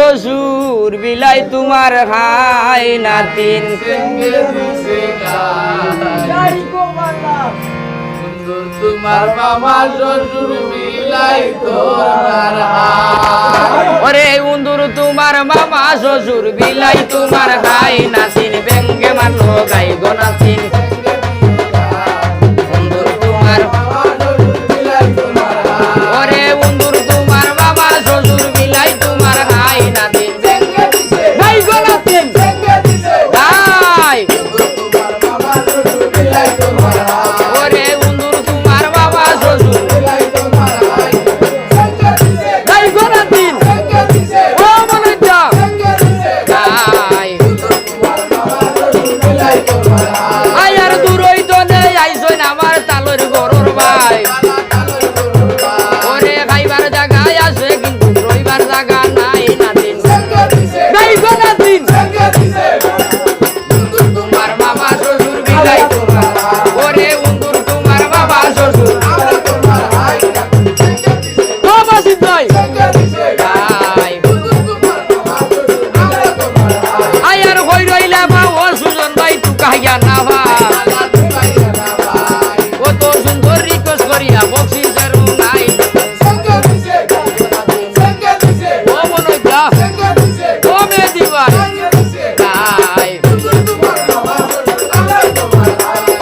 শ্বশুর বিলাই তোমার খাই নাতিন তোমার মামা শ্বশুর বিলাই তোমার ওরে উন্দুর তোমার মামা শ্বশুর বিলাই তোমার খাই নাতিন বেঙ্গে মানো গাই গো নাতিন উন্দুর তোমার ওরে উন্দুর তোমার মামা শ্বশুর বিলাই তোমার খাই নাতিন বেঙ্গে গাই গো নাতিন গাই ওরে উন্দুর তোমার মামা শ্বশুর গাই গো নাতিন ও মনে যা গাই আয়ার দূরই তো নেই আইসই আমার তালর গরুর ভাই ওরে খাইবার জায়গায় আছে কিন্তু রইবার জায়গা নাই নাতিন গাই গো নাতিন তোমার মামা শ্বশুর বিলাই ওরে উন্দুর তোমার মামা শ্বশুর ও মাসিদ ভাই গাই আয়ার হই রইলা মা ও সুজন ভাই তু কাহিয়া না ভাই কত সুন্দর রিকোয়েস্ট করিয়া বক্সিসের নাই ও মনে যা ও মেদি ভাই গাই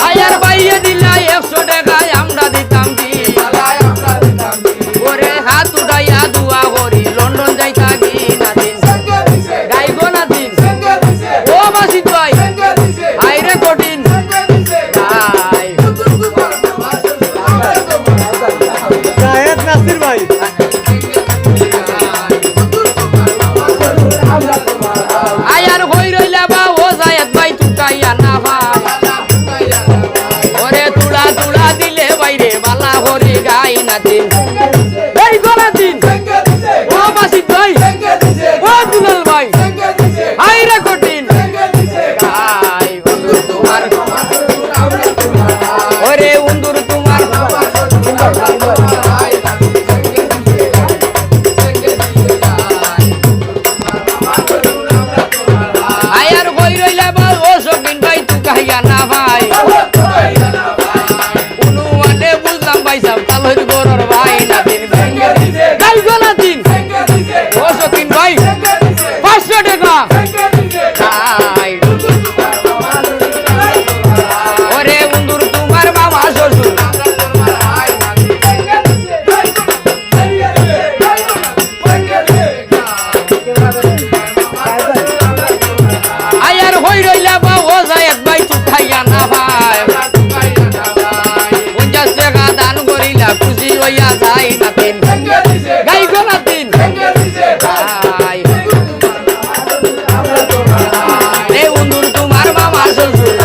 আয়ার বাইয়ে দিলাই 100 টাকায় আমরা দিতাম কি ওরে হাত উঠাইয়া দুয়া করি লন্ডন যাই থাকি নাতিন গাই গো নাতিন ও মাসিদ ভাই আইরে কঠিন গাই জায়েদ নাসির ভাই আয়ার হই রইলা বা ও জায়েদ ভাই তুকাইয়া না ভাই ওরে তুলা তুলা দিলে বাইরে বালা হরি গাই নাতিন এই গো নাতিন ও মাসিদ ভাই ও দুলাল ভাই আইরে কঠিন গাই উন্দুর তোমার ওরে উন্দুর তোমার আয়ার কই রইলা বা ও সকিন ভাই তু কাহিয়া না ভাই উনুয়ানে বুঝলাম ভাই সব তালর গরুর ভাই নাতিন গাই গো নাতিন ও সকিন ভাই 500 টাকা গাই ওরে উন্দুর তোমার মামা শ্বশুর আয়ার হই রইলা বা ও জায়েদ ভাই তু খাইয়া না ভাই 50 টাকা দান করিলা খুশি হইয়া যাই নাতিন গাই গো নাতিন গাই রে উন্দুর তোমার মামা শ্বশুর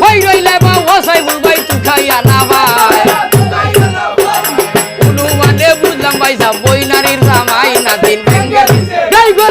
হই রইলা বা ও সাইবুল ভাই তু খাইয়া না ভাই উনু মানে বুঝলাম ভাই সব বই নারীর জামাই নাতিন গাই গো